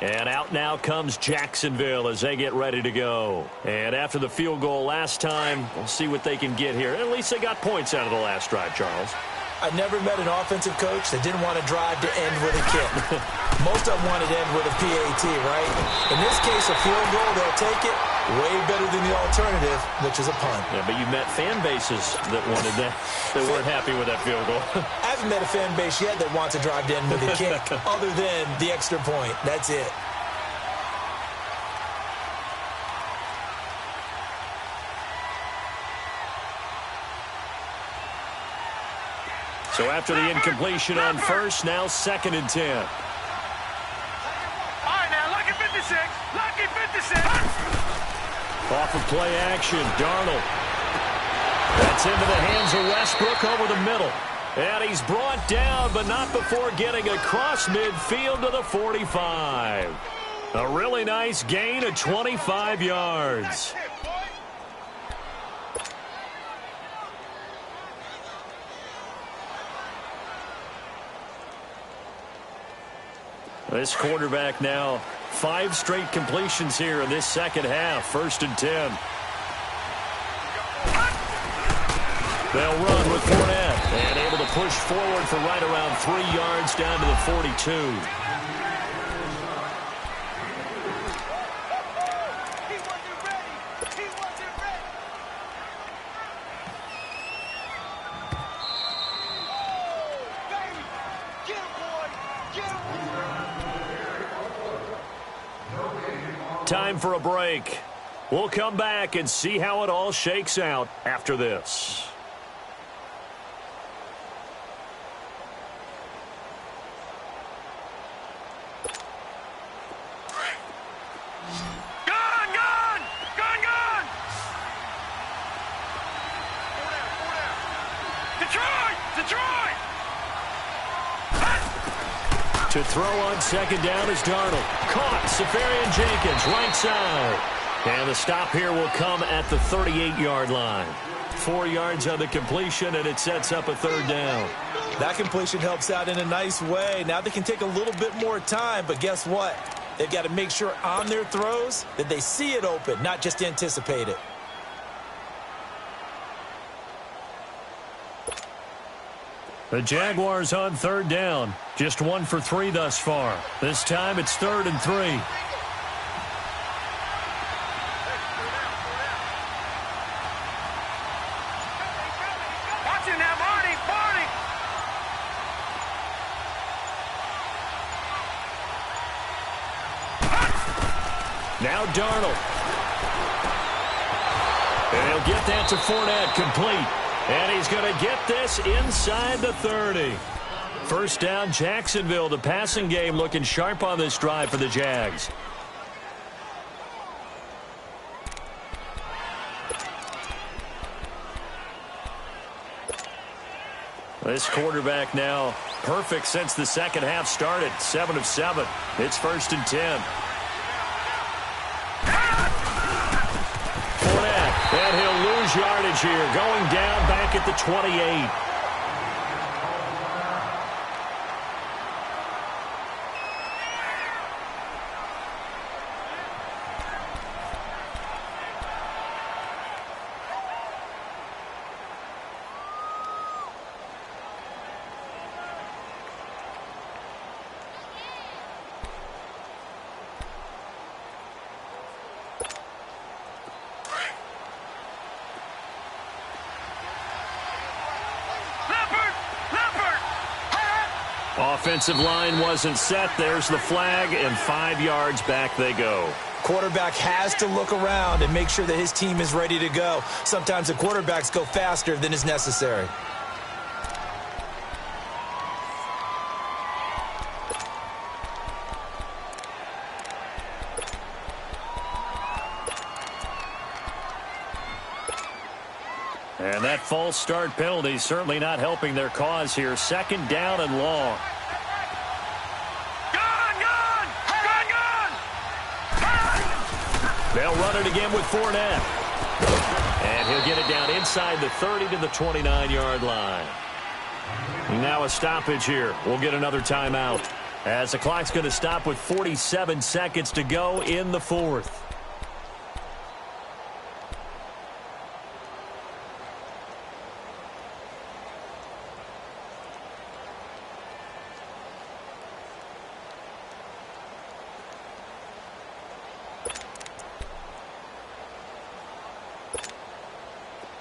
And out now comes Jacksonville as they get ready to go. And after the field goal last time, we'll see what they can get here. At least they got points out of the last drive, Charles. I've never met an offensive coach that didn't want to drive to end with a kick. Most of them wanted to end with a PAT, right? In this case, a field goal, they'll take it. Way better than the alternative, which is a punt. Yeah, but you met fan bases that wanted that, that weren't happy with that field goal. I haven't met a fan base yet that wants to drive to end with a kick, other than the extra point. That's it. So after the incompletion on 1st, now 2nd and 10. All right, now, lucky 56. Lucky 56. Off of play action, Darnold. That's into the hands of Westbrook over the middle. And he's brought down, but not before getting across midfield to the 45. A really nice gain of 25 yards. This quarterback now 5 straight completions here in this second half. 1st and 10. They'll run with Fournette and able to push forward for right around 3 yards down to the 42. Time for a break. We'll come back and see how it all shakes out after this. To throw on 2nd down is Darnold. Caught, Safarian Jenkins, right side. And the stop here will come at the 38-yard line. 4 yards on the completion, and it sets up a 3rd down. That completion helps out in a nice way. Now they can take a little bit more time, but guess what? They've got to make sure on their throws that they see it open, not just anticipate it. The Jaguars on 3rd down. Just 1 for 3 thus far. This time it's 3rd and 3. Watch it now, Marty. Now Darnold. And he'll get that to Fournette, complete. And he's going to get this inside the 30. 1st down, Jacksonville. The passing game looking sharp on this drive for the Jags. This quarterback now perfect since the second half started. 7 of 7. It's 1st and 10. lose yardage here, going down back at the 28. Offensive line wasn't set. There's the flag, and 5 yards back they go. Quarterback has to look around and make sure that his team is ready to go. Sometimes the quarterbacks go faster than is necessary. And that false start penalty certainly not helping their cause here. 2nd down and long. They'll run it again with Fournette. And he'll get it down inside the 30 to the 29-yard line. Now a stoppage here. We'll get another timeout, as the clock's going to stop with 47 seconds to go in the 4th.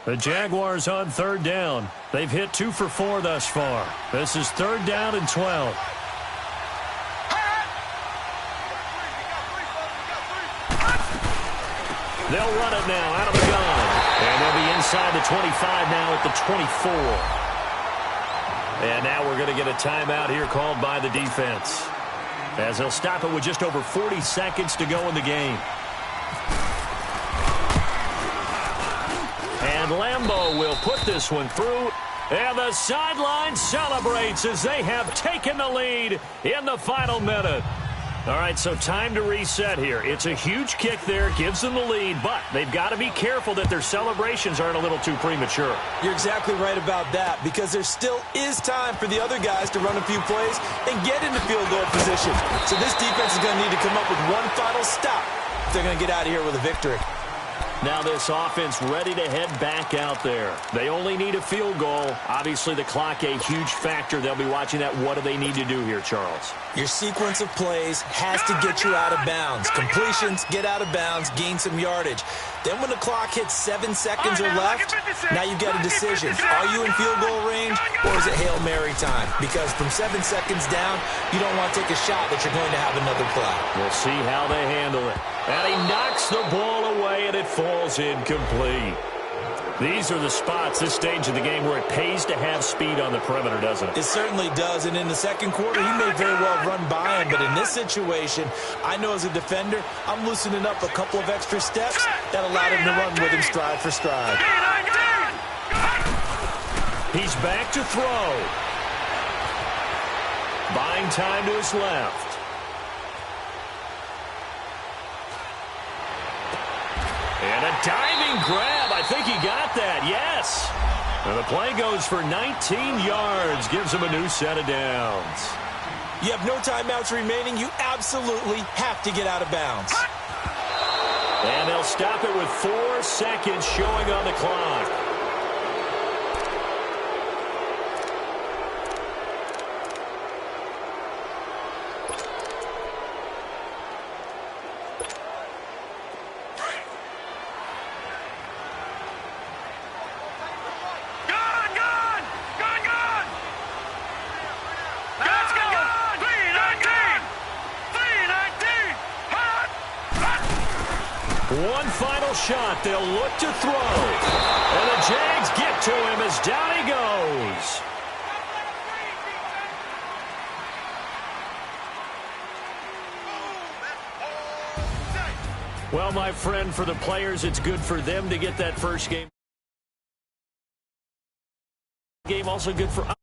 The Jaguars on 3rd down. They've hit 2 for 4 thus far. This is 3rd down and 12. They'll run it now out of the gun. And they'll be inside the 25 now at the 24. And now we're going to get a timeout here called by the defense, as they'll stop it with just over 40 seconds to go in the game. And Lambeau will put this one through. And the sideline celebrates as they have taken the lead in the final minute. All right, so time to reset here. It's a huge kick there, gives them the lead, but they've got to be careful that their celebrations aren't a little too premature. You're exactly right about that, because there still is time for the other guys to run a few plays and get into field goal position. So this defense is going to need to come up with one final stop if they're going to get out of here with a victory. Now this offense ready to head back out there. They only need a field goal. Obviously the clock a huge factor. They'll be watching that. What do they need to do here, Charles? Your sequence of plays has to get you out of bounds. Completions, get out of bounds, gain some yardage. Then when the clock hits 7 seconds or left, now you've got a decision. Are you in field goal range, or is it Hail Mary time? Because from 7 seconds down, you don't want to take a shot that you're going to have another play. We'll see how they handle it. And he knocks the ball away, and it falls incomplete. These are the spots, this stage of the game, where it pays to have speed on the perimeter, doesn't it? It certainly does, and in the second quarter, he may very well run by him, but in this situation, I know as a defender, I'm loosening up a couple of extra steps that allowed him to run with him stride for stride. He's back to throw. Buying time to his left. And a diving grab. I think he got that. Yes. And the play goes for 19 yards. Gives him a new set of downs. You have no timeouts remaining. You absolutely have to get out of bounds. And they'll stop it with 4 seconds showing on the clock. One final shot. They'll look to throw. And the Jags get to him as down he goes. Well, my friend, for the players, it's good for them to get that first game. Also good for us.